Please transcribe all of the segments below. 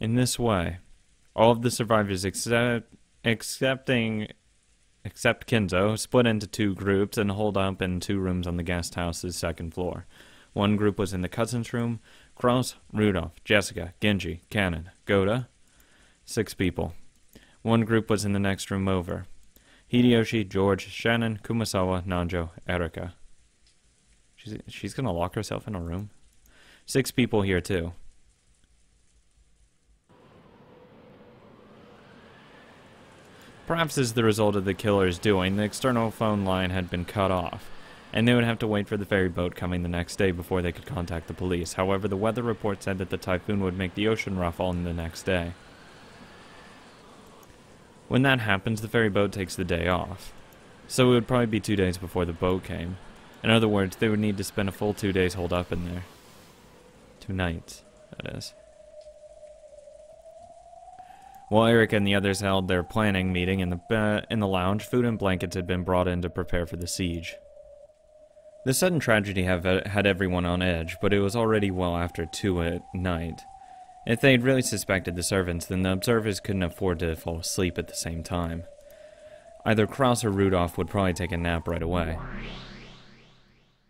In this way, all of the survivors except Kinzo split into two groups and holed up in two rooms on the guest house's second floor. One group was in the cousin's room: Kraus, Rudolph, Jessica, Genji, Cannon, Goda. 6 people. One group was in the next room over: Hideyoshi, George, Shannon, Kumasawa, Nanjo, Erika. She's gonna lock herself in a room? 6 people here too. Perhaps as the result of the killer's doing, the external phone line had been cut off, and they would have to wait for the ferry boat coming the next day before they could contact the police. However, the weather report said that the typhoon would make the ocean rough on the next day. When that happens, the ferry boat takes the day off, so it would probably be 2 days before the boat came. In other words, they would need to spend a full 2 days holed up in there. 2 nights, that is. While Erika and the others held their planning meeting in the lounge, food and blankets had been brought in to prepare for the siege. The sudden tragedy had everyone on edge, but it was already well after 2 at night. If they had really suspected the servants, then the observers couldn't afford to fall asleep at the same time. Either Kraus or Rudolph would probably take a nap right away.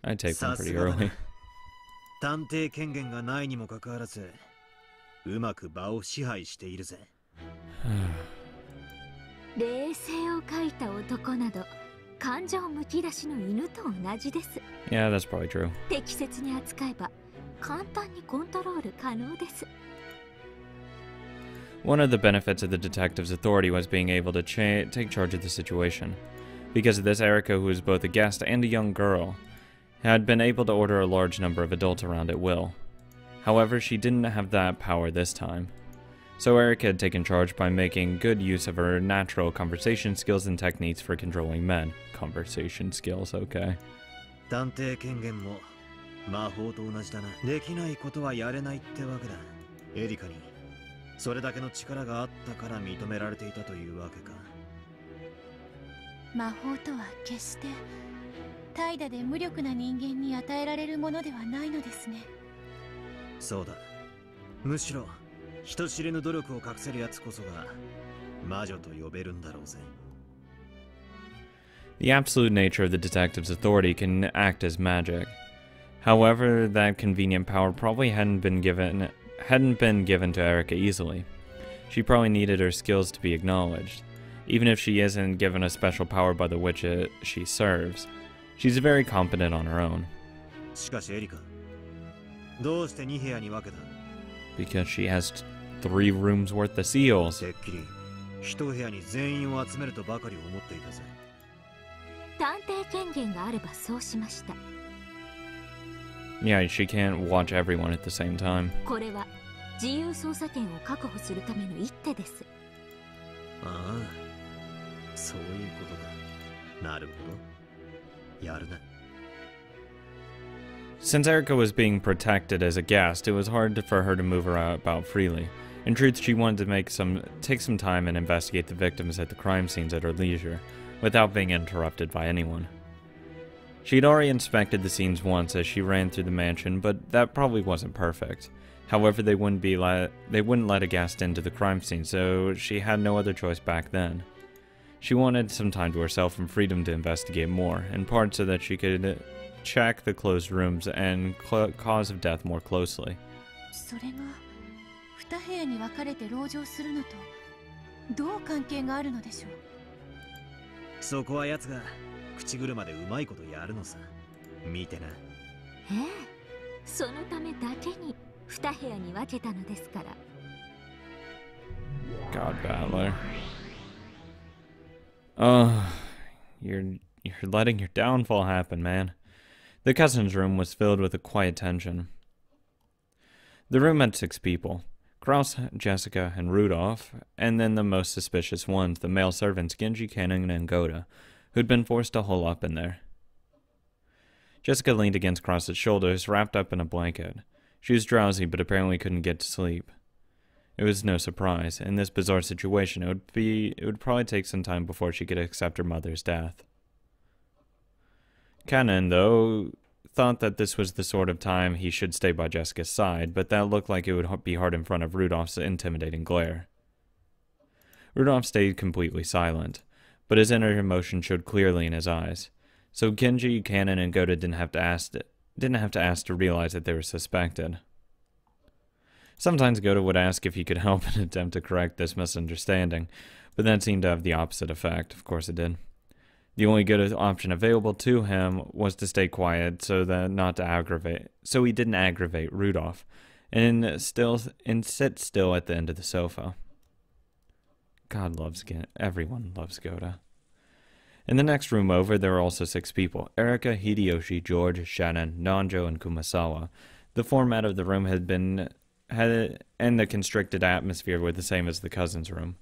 I'd take one pretty early. 探偵権限がないにもかかわらず、うまく場を支配しているぜ。冷静を欠いた男など、感情むき出しの犬と同じです。Yeah, that's probably true. 適切に扱えば、簡単にコントロール可能です。One of the benefits of the detective's authority was being able to take charge of the situation. Because of this, Erika, who was both a guest and a young girl, had been able to order a large number of adults around at will. However, she didn't have that power this time. So Erika had taken charge by making good use of her natural conversation skills and techniques for controlling men. Conversation skills, okay. 探偵権限も魔法と同じだな。できないことはやれないってわけだ。エリカにそれだけの力があったから認められていたというわけか。魔法とは決して怠惰で無力な人間に与えられるものではないのですね。そうだ。むしろ人知れぬ努力を隠せるやつこそが魔女と呼べるんだろうぜ。The absolute nature of the detective's authority can act as magic. However, that convenient power probably hadn't been given to Erika easily. She probably needed her skills to be acknowledged, even if she isn't given a special power by the witch she serves. She's very competent on her own. しかしエリカ、どうして2部屋に分けた? Because she has 3 rooms worth of seals. てっきり1部屋に全員を集めるとばかり思っていたぜ。探偵権限があればそうしました。Yeah, she can't watch everyone at the same time. これは自由捜査権を確保するための一手です。ああ、そういうことだ。なるほど。やるな。Since Erika was being protected as a guest, it was hard for her to move about freely. In truth, she wanted to take some time and investigate the victims at the crime scenes at her leisure, without being interrupted by anyone. She had already inspected the scenes once as she ran through the mansion, but that probably wasn't perfect. However, they wouldn't let a guest into the crime scene, so she had no other choice back then. She wanted some time to herself and freedom to investigate more, in part so that she could check the closed rooms and cause of death more closely. それが2部屋に分かれて籠城するのとどう関係があるのでしょう。そこは奴が口車でうまいことやるのさ。見てな。ええ、そのためだけに2部屋に分けたのですから。God, Battler. Oh, you're letting your downfall happen, man. The cousin's room was filled with a quiet tension. The room had 6 people: Kraus, Jessica, and Rudolph, and then the most suspicious ones, the male servants Genji, Cannon, and Goda, who'd been forced to hole up in there. Jessica leaned against Kraus's shoulders, wrapped up in a blanket. She was drowsy, but apparently couldn't get to sleep. It was no surprise. In this bizarre situation, it would probably take some time before she could accept her mother's death. Cannon, though, thought that this was the sort of time he should stay by Jessica's side, but that looked like it would be hard in front of Rudolph's intimidating glare. Rudolph stayed completely silent, but his inner emotion showed clearly in his eyes. So Genji, Kanon, and Goda didn't have to ask to realize that they were suspected. Sometimes Goda would ask if he could help and attempt to correct this misunderstanding, but that seemed to have the opposite effect. Of course it did. The only good option available to him was to stay quiet so he didn't aggravate Rudolph, and sit still at the end of the sofa. Everyone loves Goda. In the next room over, there were also 6 people: Erika, Hideyoshi, George, Shannon, Nanjo, and Kumasawa. The format of the room and the constricted atmosphere were the same as the cousin's room,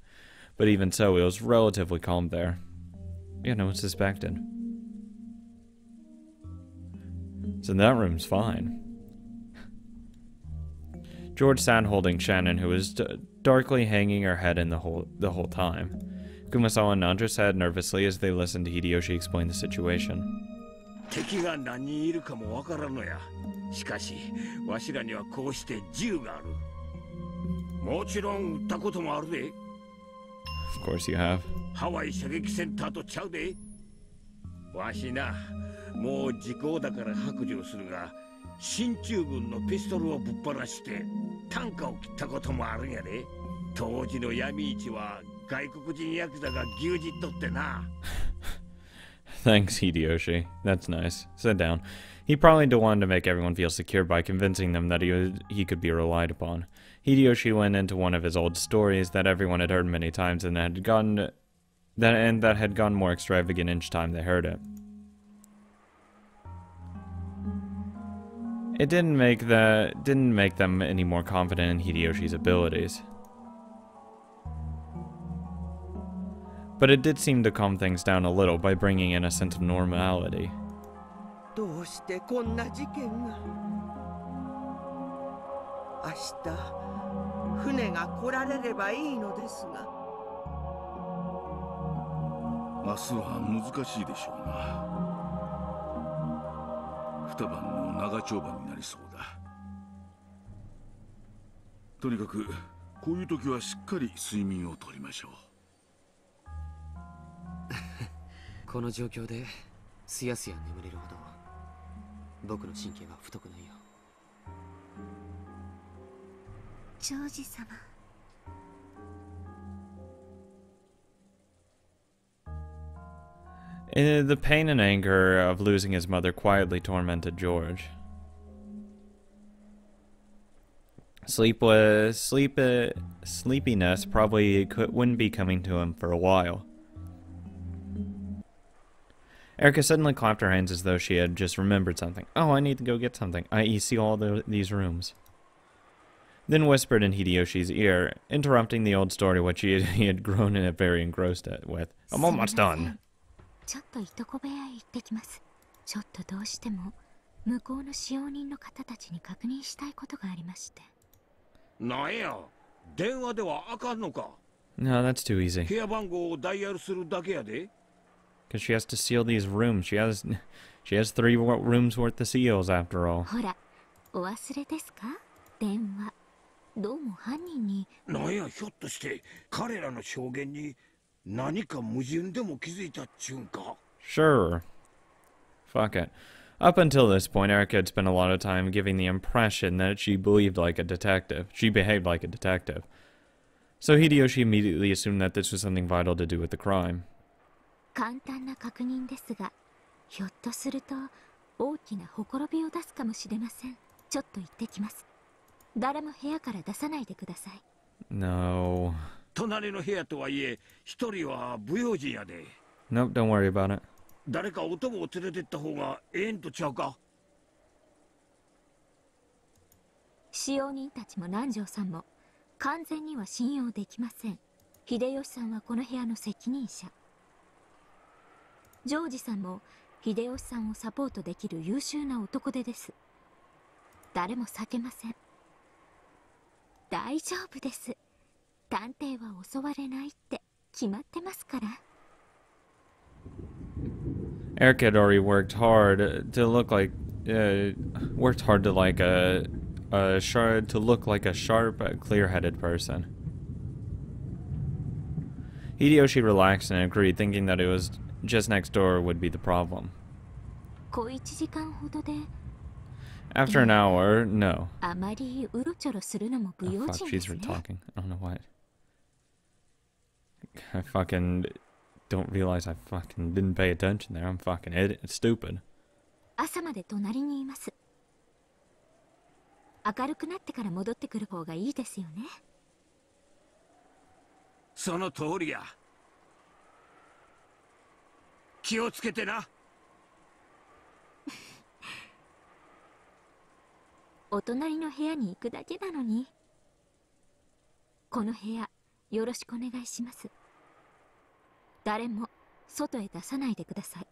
but even so, it was relatively calm there. Yeah, no one suspected. So that room's fine. George sat holding Shannon, who was darkly hanging her head in the whole time. Kumasawa and Nanjo sat nervously as they listened to Hideyoshi explain the situation. 敵が何人いるかもわからんのや。しかし、わしらにはこうして銃がある。もちろん撃ったこともあるで。Of course you have. ハワイ射撃センターとちゃうで。わしな、もう時効だから白状するが、進駐軍のピストルをぶっ放して単価を切ったこともあるんやで。当時の闇市は外国人ヤクザが牛耳っとってな。Thanks, Hideyoshi. That's nice. Sit down. He probably wanted to make everyone feel secure by convincing them that he could be relied upon. Hideyoshi went into one of his old stories that everyone had heard many times and that had gone more extravagant each time they heard it. It didn't make them any more confident in Hideyoshi's abilities. But it did seem to calm things down a little by bringing in a sense of normality. どうしてこんな事件が。明日船が来られればいいのですが。明日は難しいでしょうな。二晩の長丁場になりそうだ。とにかくこういう時はしっかり睡眠をとりましょう。この状況ですやすや眠れるほど僕の神経が太くないよ。ジョージ様。The pain and anger of losing his mother quietly tormented George. Sleepiness probably wouldn't be coming to him for a while. Erika suddenly clapped her hands as though she had just remembered something. Oh, I need to go get something. I see all these rooms. Then whispered in Hideyoshi's ear, interrupting the old story which he had grown very engrossed with. I'm almost done. ちょっといとこ部屋へ行ってきます。ちょっとどうしても向こうの使用人の方たちに確認したいことがありまして。なんや、電話ではあかんのか。No, that's too easy. 部屋番号をダイヤルするだけやで。Because she has to seal these rooms. She has 3 rooms worth of seals after all. ほら、お忘れですか？電話。どうも犯人に。なんや、ひょっとして彼らの証言に何か矛盾でも気づいたっちゅうんか。Sure. Fuck it. Up until this point, Erika had spent a lot of time giving the impression that she behaved like a detective. So Hideyoshi immediately assumed that this was something vital to do with the crime. 簡単な確認ですが、ひょっとすると大きなほころびを出すかもしれません。ちょっと行ってきます。誰も部屋から出さないでください。No. 隣の部屋とはいえ、一人は不用心やで。Nope, don't worry about it. 誰かお供を連れてった方がええんとちゃうか。使用人たちも南條さんも完全には信用できません。秀吉さんはこの部屋の責任者。ジョージさんも秀吉さんをサポートできる優秀な男手です。誰も避けません。大丈夫です。探偵は襲われないって決まってますから。Erika had already worked hard to look like worked hard to like a to look like a sharp, clear-headed person. Hideyoshi relaxed and agreed, thinking that it was just next door would be the problem. 小1時間ほどで After an hour, no. あまりうろちょろするのも不 Oh, 用 fuck, 心 she's ですね。 talking. I don't know what. I fucking don't realize I fucking didn't pay attention there. I'm fucking stupid. 朝まで隣にいます。明るくなってから戻ってくる方がいいですよね。その通りや。気をつけてな。お隣の部屋に行くだけなのに。この部屋よろしくお願いします。誰も外へ出さないでください。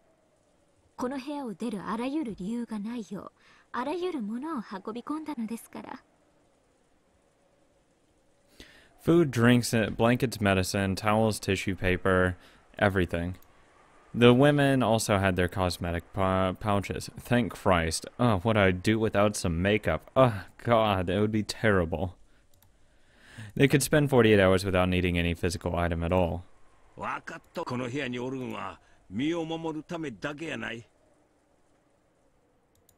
この部屋を出るあらゆる理由がないよう、あらゆるものを運び込んだのですから。Food, drinks, blankets, medicine, towels, tissue paper, everything. The women also had their cosmetic pouches. Thank Christ. Oh, what I'd do without some makeup. Oh, God, it would be terrible. They could spend 48 hours without needing any physical item at all. わかった。この部屋におるんは身を守るためだけやない。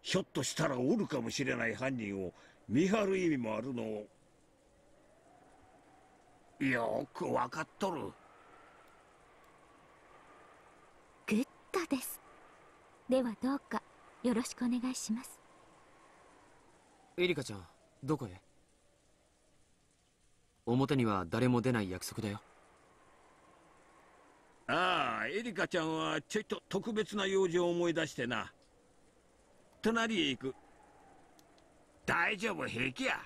ひょっとしたらおるかもしれない犯人を見張る意味もあるのをよくわかっとる。グッドです。ではどうかよろしくお願いします。エリカちゃん、どこへ？表には誰も出ない約束だよ。ああ、エリカちゃんはちょいと特別な用事を思い出してな。隣へ行く。大丈夫、平気や。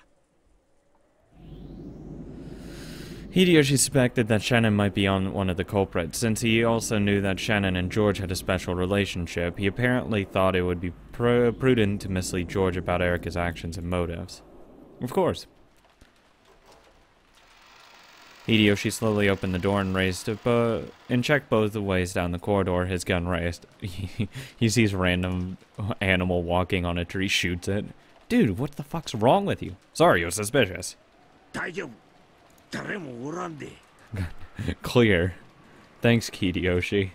Hideyoshi suspected that Shannon might be one of the culprits. Since he also knew that Shannon and George had a special relationship, he apparently thought it would be prudent to mislead George about Erika's actions and motives. Of course. Hideyoshi slowly opened the door and checked both the ways down the corridor, his gun raised. He sees a random animal walking on a tree, shoots it. Dude, what the fuck's wrong with you? Sorry, you're suspicious. 大丈夫。誰もおらんで。Clear. Thanks, Hideyoshi.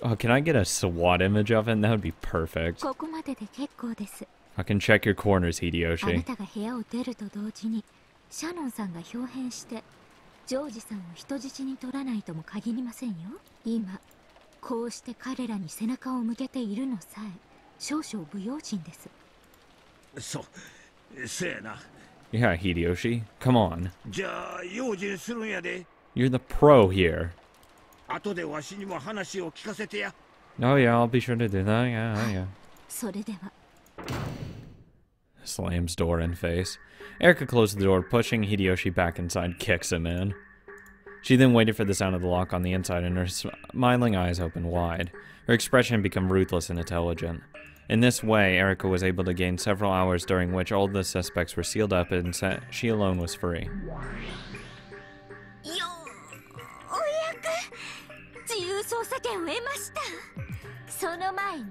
Oh, can I get a SWAT image of him? That would be perfect. ここまでで結構です。 I can check your corners, あな Hideyoshi. たが部屋を出ると同時にシャノンさんが表変してジョージさんを人質に取らないとも限りませんよ。今こうして彼らに背中を向けているのさえ少々不用心です。せやな。Yeah, Hideyoshi. Come on. じゃあ用心するんやで。 You're the pro here. 後でわしにも話を聞かせてや。Oh yeah, I'll be sure to do that. Yeah, yeah. それでは。 Slams door in face. Erika closed the door, pushing Hideyoshi back inside, kicks him in. She then waited for the sound of the lock on the inside, and her smiling eyes opened wide. Her expression had become ruthless and intelligent. In this way, Erika was able to gain several hours during which all the suspects were sealed up and she alone was free. ようやく自由捜査権を得ました。その前に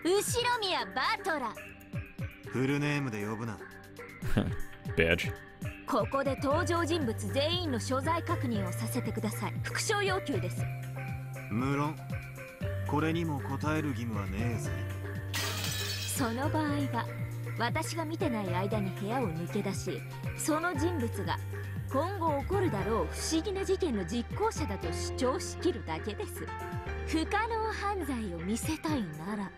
後ろ宮バトラ。フルネームで呼ぶな。Bitch. ここで登場人物全員の所在確認をさせてください。復唱要求です。無論これにも答える義務はねえぜ。その場合は私が見てない間に部屋を抜け出し、その人物が今後起こるだろう不思議な事件の実行者だと主張しきるだけです。不可能犯罪を見せたいなら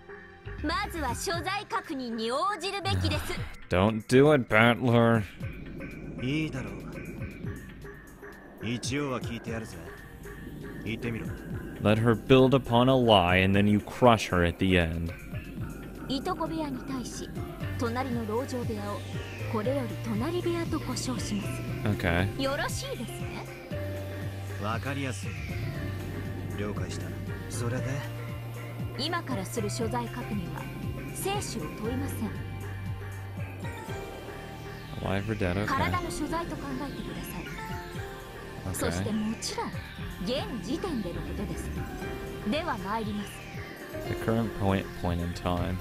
まずは所在確認に応じるべきです。Don't do it, Battler. いいだろう。一応は聞いてやるぜ。言ってみろ。Let her build upon a lie and then you crush her at the end. いとこ部屋に対し隣の籠城部屋をこれより隣部屋と呼称します。 Okay. よろしいですね。わかりやすい。了解した。それで今からする所在確認は生死を問いません。 Alive or dead, okay. 体の所在と考えてください。 Okay. そしてもちろん現時点でのことです。では参ります。The current point in time.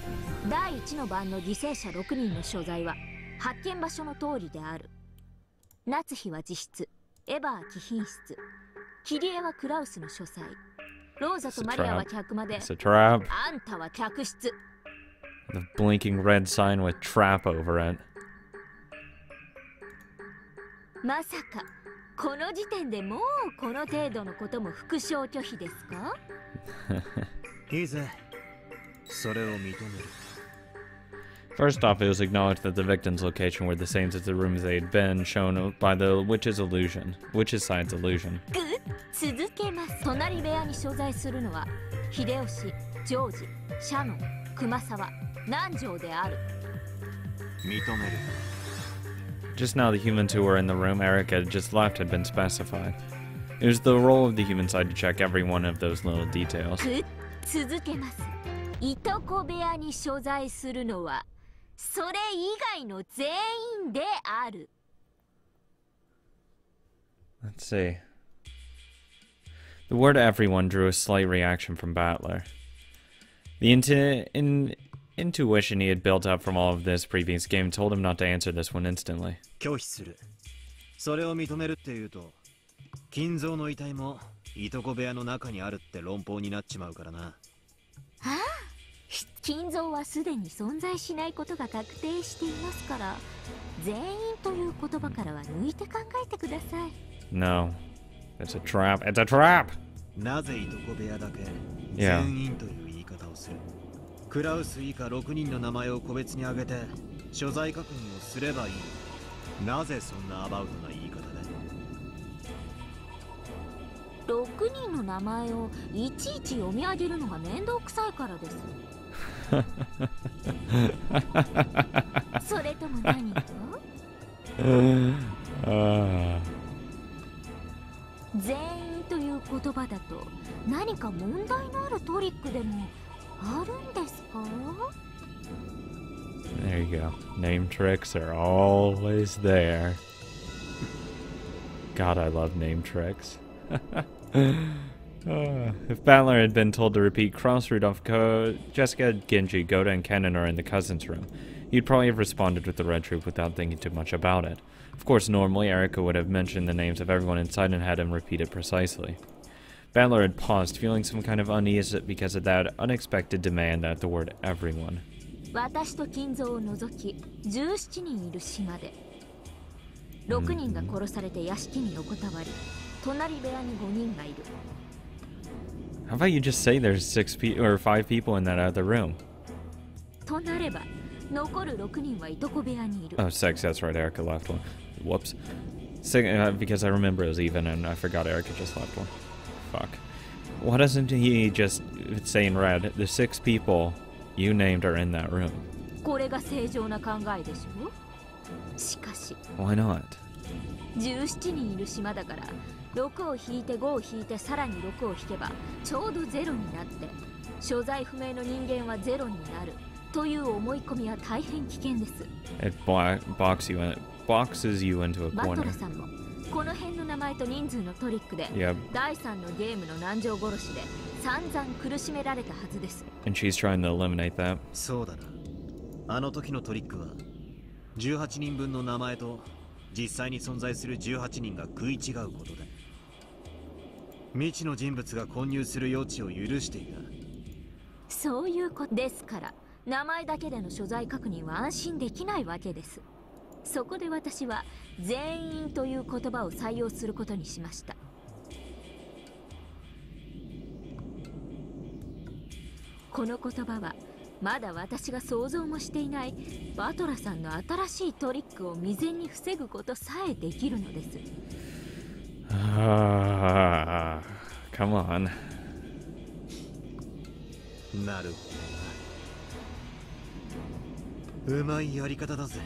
第1の番の犠牲者6人の所在は発見場所の通りである。夏日は自室、エヴァは貴賓室、キリエはクラウスの書斎、ローザとマリアは客間で、 It's a trap. あんたは客室。 The blinking red sign with trap over it. まさかこの時点でもうこの程度のことも復唱拒否ですか？いいぜ。それを認める。 First off, it was acknowledged that the victim's location were the same as the rooms they had been shown by the witch's side's illusion. 続けます。隣部屋に所在するのは秀吉、ジョージ、シャノン、熊沢、南條である。認める。 Just now, the humans who were in the room Erika had just left had been specified. It was the role of the human side to check every one of those little details. 続けます。いとこ部屋に所在するのはそれ以外の全員である。 Let's see. The word everyone drew a slight reaction from Battler. The intuition he had built up from all of this previous game told him not to answer this one instantly. 拒否する。それを認めるって言うと、金蔵の遺体もいとこ部屋の中にあるって論法になっちまうからな。はあ、金蔵はすでに存在しないことが確定していますから、全員という言葉からは抜いて考えてください。 No. It's a trap. It's a trap! なぜいとこ部屋だけ Yeah. 全員という言い方をする？クラウス以下6人の名前を個別に挙げて所在確認をすればいい。なぜそんなアバウトな言い方で6人の名前をいちいち読み上げるのが面倒くさいからです。それとも何と？全員という言葉だと何か問題のあるトリックでもあるんですか？ There you go. Name tricks are always there. God, I love name tricks. If Battler had been told to repeat Cross, Rudolph, Jessica, Genji, Goda, and Kennen are in the cousins' room, he'd probably have responded with the red troop without thinking too much about it. Of course, normally, Erika would have mentioned the names of everyone inside and had him repeat it precisely. Battler had paused, feeling some kind of unease because of that unexpected demand at the word everyone. 私と金蔵を除き17人いる島で6人が殺されて屋敷に横たわり、隣部屋に5人がいる。 How about you just say there's 5 people in that other room? となれば残る6人はいとこ部屋にいる。 Oh, 6, that's right, Erika left one. Whoops. Because I remember it was even and I forgot Erika just left one. Fuck. Why doesn't he just say in red, the 6 people you named are in that room? これが正常な考えでしょ。しかし Why not? 17人いる島だから6を引いて5を引いてさらに6を引けばちょうど0になって所在不明の人間は0になるという思い込みは大変危険です。 It boxes you into a バト corner. ラさんもこの辺の名前と人数のトリックで Yep. 第3のゲームの南條殺しで散々苦しめられたはずです。 And she's trying to eliminate that. そうだな。あの時のトリックは18人分の名前と実際に存在する18人が食い違うことだ。未知の人物が混入する余地を許していた。そういうことですから名前だけでの所在確認は安心できないわけです。そこで私は全員という言葉を採用することにしました。この言葉はまだ私が想像もしていないバトラさんの新しいトリックを未然に防ぐことさえできるのです。Come on. なるほどな。うまいやり方だぜ。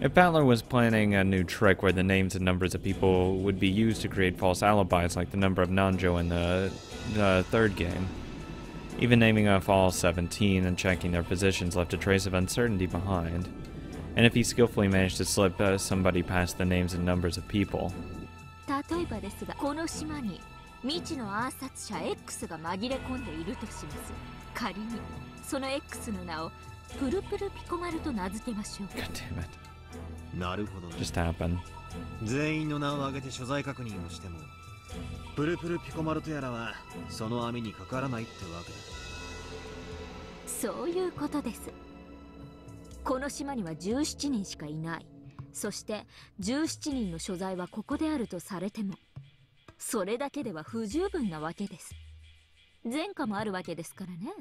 If Battler was planning a new trick where the names and numbers of people would be used to create false alibis like the number of Nanjo in the third game, even naming off all 17 and checking their positions left a trace of uncertainty behind. And if he skillfully managed to slip somebody past the names and numbers of people. 例えばですが、この島に未知の暗殺者 X が紛れ込んでいるとします。仮にその X の名をプルプルピコマルと名付けましょう。 God damn it. なるほどね。 Just happened. 全員の名を挙げて所在確認をしてもプルプルピコマルとやらはその網にかからないってわけだ。そういうことです。この島には17人しかいない。そして17人の所在はここであるとされてもそれだけでは不十分なわけです。前科もあるわけですからね。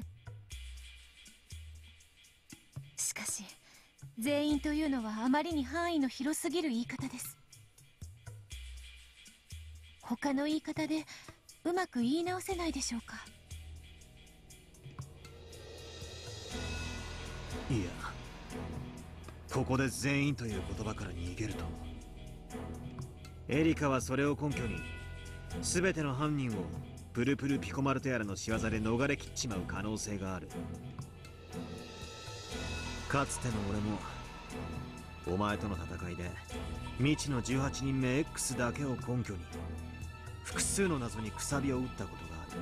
しかし全員というのはあまりに範囲の広すぎる言い方です。他の言い方でうまく言い直せないでしょうか。いや、ここで全員という言葉から逃げるとエリカはそれを根拠に全ての犯人をプルプルピコマルトやらの仕業で逃れきっちまう可能性がある。かつての俺もお前との戦いで未知の18人目 X だけを根拠に複数の謎にくさびを打ったことがある。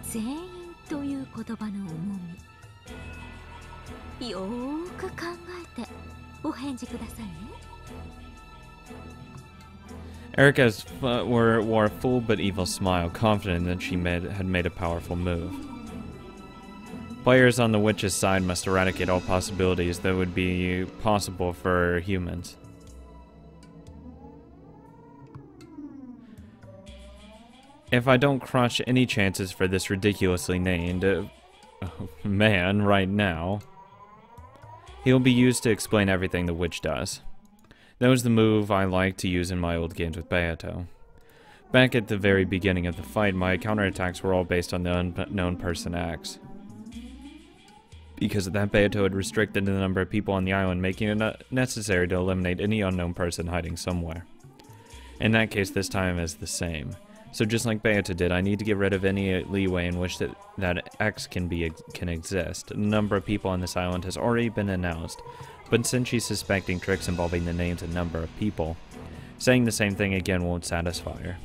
全員という言葉の重み、よーく考えてお返事くださいね。Erika wore a full but evil smile, confident that she had made a powerful move. Players on the witch's side must eradicate all possibilities that would be possible for humans. If I don't crush any chances for this ridiculously named man right now, he'll be used to explain everything the witch does. That was the move I liked to use in my old games with Beato. Back at the very beginning of the fight, my counterattacks were all based on the unknown person X. Because of that, Beato had restricted the number of people on the island, making it necessary to eliminate any unknown person hiding somewhere. In that case, this time is the same. So just like Beato did, I need to get rid of any leeway in which that X can exist. The number of people on this island has already been announced, but since she's suspecting tricks involving the names and number of people, saying the same thing again won't satisfy her.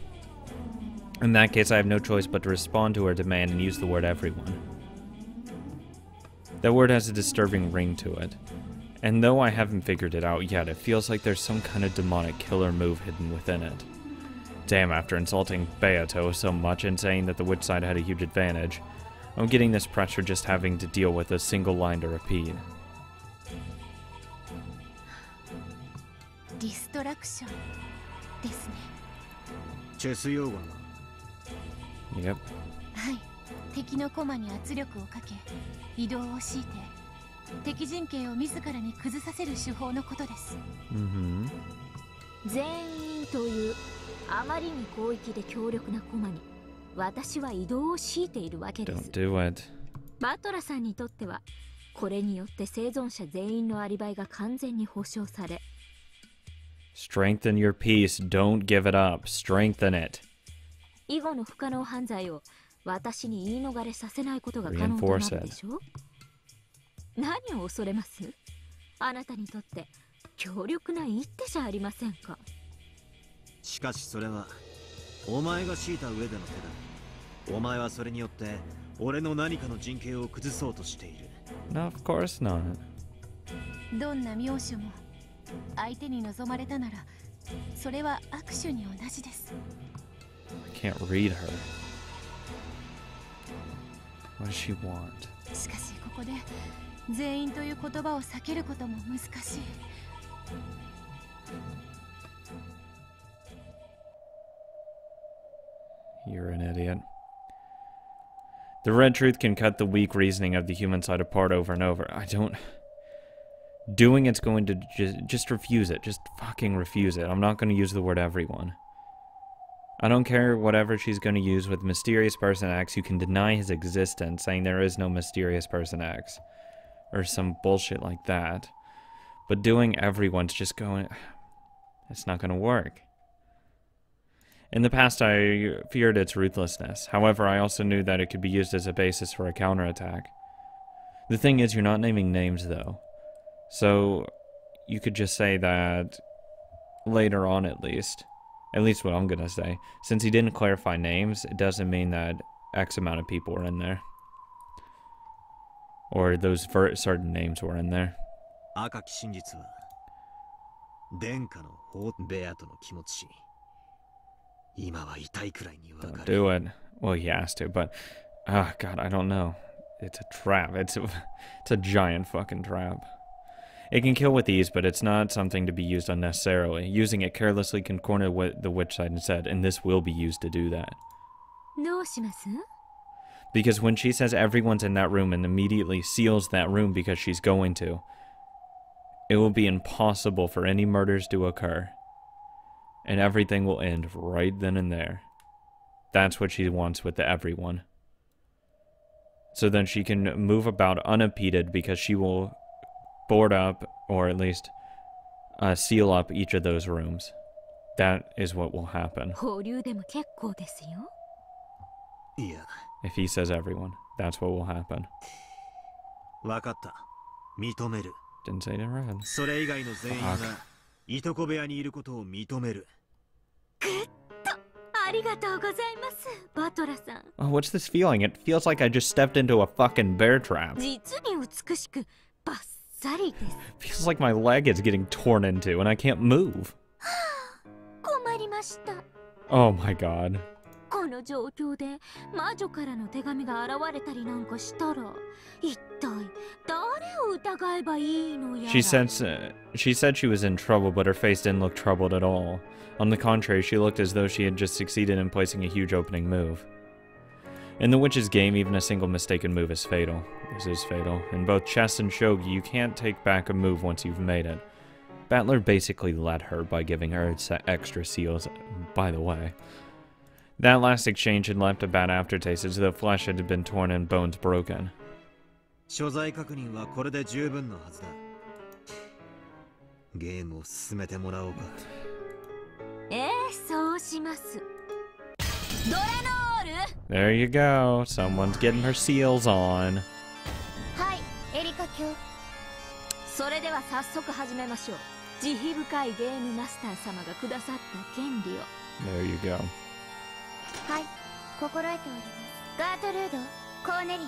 In that case, I have no choice but to respond to her demand and use the word everyone. That word has a disturbing ring to it, and though I haven't figured it out yet, it feels like there's some kind of demonic killer move hidden within it. Damn, after insulting Beato so much and saying that the witch side had a huge advantage, I'm getting this pressure just having to deal with a single line to repeat. Distraction ですね。チェス用語な。Yep. はい、敵の駒に圧力をかけ移動を強いて敵陣形を自らに崩させる手法のことです。全員というあまりに広域で強力な駒に私は移動を強いているわけです。 Don't do it. バトラさんにとってはこれによって生存者全員のアリバイが完全に保証され、 Strengthen your peace. Don't give it up. Strengthen it. 以後の不可能犯罪を私に言い逃れさせないことが可能となるでしょ。何を恐れます？あなたにとって強力な一手じゃありませんか。しかしそれはお前が敷いた上での手だ。お前はそれによって俺の何かの陣形を崩そうとしている。 No, of course not. どんな妙手も相手に望まれたならそれは握手に同じです。 I can't read her. What does she want? しかしここで全員という言葉を避けることも難しい。 You're an idiot. The red truth can cut the weak reasoning of the human side apart over and over. I don't... Doing it's going to just refuse it. Just fucking refuse it. I'm not going to use the word everyone. I don't care whatever she's going to use with mysterious person X. You can deny his existence, saying there is no mysterious person X. Or some bullshit like that. But doing everyone's just going... It's not going to work. In the past, I feared its ruthlessness. However, I also knew that it could be used as a basis for a counterattack. The thing is, you're not naming names, though. So, you could just say that later on, at least. At least what I'm gonna say. Since he didn't clarify names, it doesn't mean that X amount of people were in there. Or those certain names were in there. 赤き真実は殿下の法ベアとの気持ち今は痛いくらいにわか Don't る do it. Well, he has to, but God, I don't know. It's a trap. It's a giant fucking trap. It can kill with ease, but it's not something to be used unnecessarily. Using it carelessly can corner the witch side instead, and this will be used to do that. どうします？ Because when she says everyone's in that room and immediately seals that room because she's going to, it will be impossible for any murders to occur. And everything will end right then and there. That's what she wants with the everyone. So then she can move about unimpeded because she will board up, or at least seal up each of those rooms. That is what will happen. 放流でも結構ですよ。いや If he says everyone, that's what will happen. わかった認める Didn't say it in red. それ以外の全員がいとこ部屋にいることを認めるありがとうございます、バトラさん。 Oh, what's this feeling? It feels like I just stepped into a fucking bear trap. 実に美しくバッサリです。 Feels like my leg is getting torn into and I can't move. 困りました。 Oh my god. この状況で魔女からの手紙が現れたりなんかしたら一体誰を疑えばいいのやら。 She said she was in trouble, but her face didn't look troubled at all. On the contrary, she looked as though she had just succeeded in placing a huge opening move. In the witch's game, even a single mistaken move is fatal. This is fatal. In both chess and shogi, you can't take back a move once you've made it. Battler basically let her by giving her extra seals, by the way. That last exchange had left a bad aftertaste as though flesh had been torn and bones broken. 所在確認はこれで十分のはずだゲームを進めてもらおうかそうします。ドラノール There you go. Someone's getting her seals on. はい、エリカ卿。それでは早速始めましょう。慈悲深いゲームマスター様がくださった権利を。 There you go. はい、心得ております。ガートルード、コーネリア、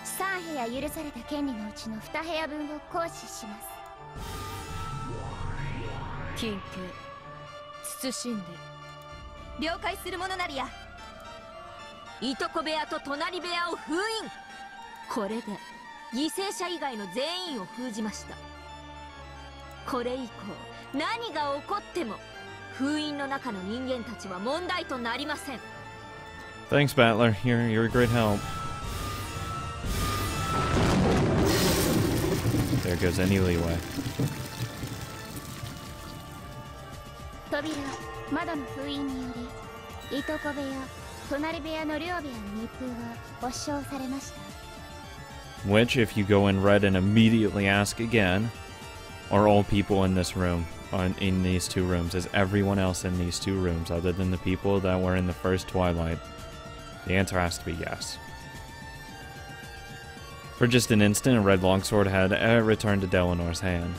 3部屋許された権利のうちの2部屋分を行使します。緊急慎んで了解するものなりや。いとこ部屋と隣部屋を封印。これで犠牲者以外の全員を封じました。これ以降何が起こっても封印の中の人間たちは問題となりません。 Thanks, Battler. You're a great help. There goes any leeway. 扉、窓の封印によりいとこ部屋、隣部屋の両部屋の密封は保証されました。 Which, if you go in red and immediately ask again, are all people in this room, in these two rooms? Is everyone else in these two rooms other than the people that were in the first Twilight? The answer has to be yes. For just an instant, a red longsword had returned to Delanor's hand.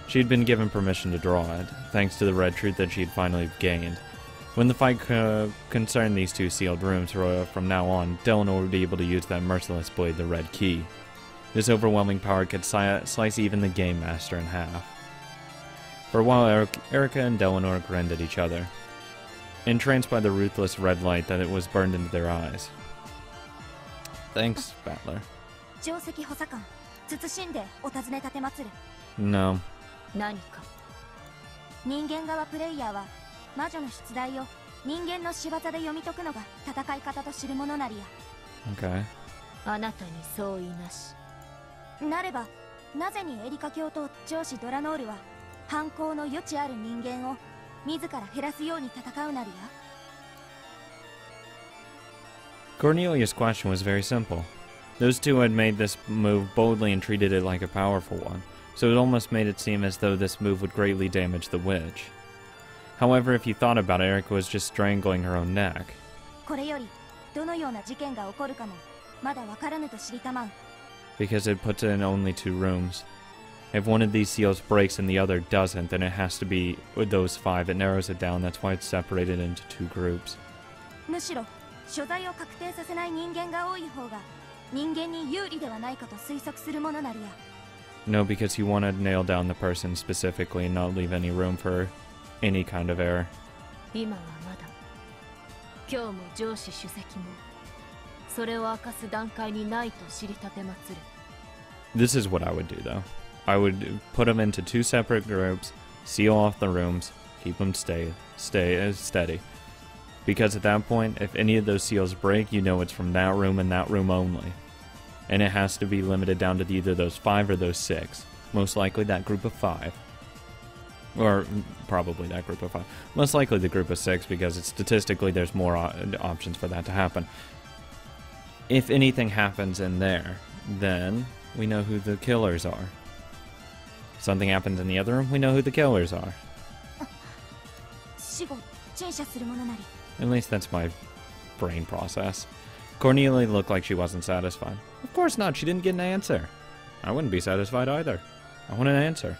She had been given permission to draw it, thanks to the red truth that she had finally gained. When the fight concerned these two sealed rooms, from now on, Delanor would be able to use that merciless blade, the Red Key. This overwhelming power could slice even the Game Master in half. For a while, Erika and Delanor grinned at each other, entranced by the ruthless red light that it was burned into their eyes. Thanks, Battler. 定石補佐官、慎んでお尋ね立てまする。 No. 何か。人間側プレイヤーは魔女の出題を人間の仕業で読み解くのが戦い方と知るものなりや。 Okay. あなたに相違なし。なれば、なぜにエリカ卿と上司ドラノールは犯行の余地ある人間を自ら減らすように戦うなりや。 Cornelia's question was very simple. Those two had made this move boldly and treated it like a powerful one, so it almost made it seem as though this move would greatly damage the witch. However, if you thought about it, Erika was just strangling her own neck. これよりどのような事件が起こるかもまだわからぬと知りたまう。 Because it puts it in only two rooms. If one of these seals breaks and the other doesn't, then it has to be with those 5. It narrows it down. That's why it's separated into 2 groups. むしろ所在を確定させない人間が多い方が人間に有利ではないかと推測するものなりや。 No, because you want to nail down the person specifically and not leave any room for any kind of error. 今はまだ今日も上司主席もそれを明かす段階にないと知りたてまつる。 This is what I would do, though. I would put them into 2 separate groups, seal off the rooms, keep them steady. Because at that point, if any of those seals break, you know it's from that room and that room only. And it has to be limited down to either those 5 or those 6. Most likely that group of 5. Or probably that group of 5. Most likely the group of 6, because statistically there's more options for that to happen. If anything happens in there, then we know who the killers are. If something happens in the other room, we know who the killers are. 死後陳謝するものなり。 At least that's my brain process. Cornelia looked like she wasn't satisfied. Of course not, she didn't get an answer. I wouldn't be satisfied either. I want an answer.